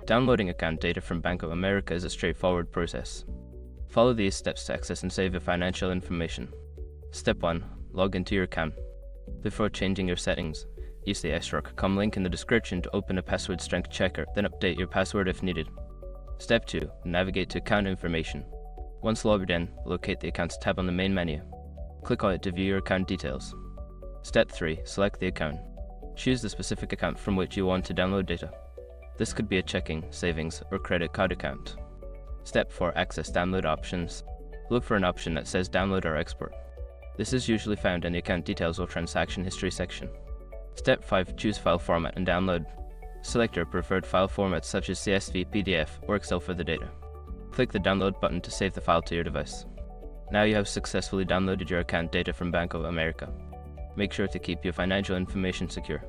Downloading account data from Bank of America is a straightforward process. Follow these steps to access and save your financial information. Step 1. Log into your account. Before changing your settings, use the SROC.com link in the description to open a password strength checker, then update your password if needed. Step 2. Navigate to account information. Once logged in, locate the Accounts tab on the main menu. Click on it to view your account details. Step 3. Select the account. Choose the specific account from which you want to download data. This could be a checking, savings, or credit card account. Step 4. Access download options. Look for an option that says download or export. This is usually found in the account details or transaction history section. Step 5. Choose file format and download. Select your preferred file formats such as CSV, PDF, or Excel for the data. Click the download button to save the file to your device. Now you have successfully downloaded your account data from Bank of America. Make sure to keep your financial information secure.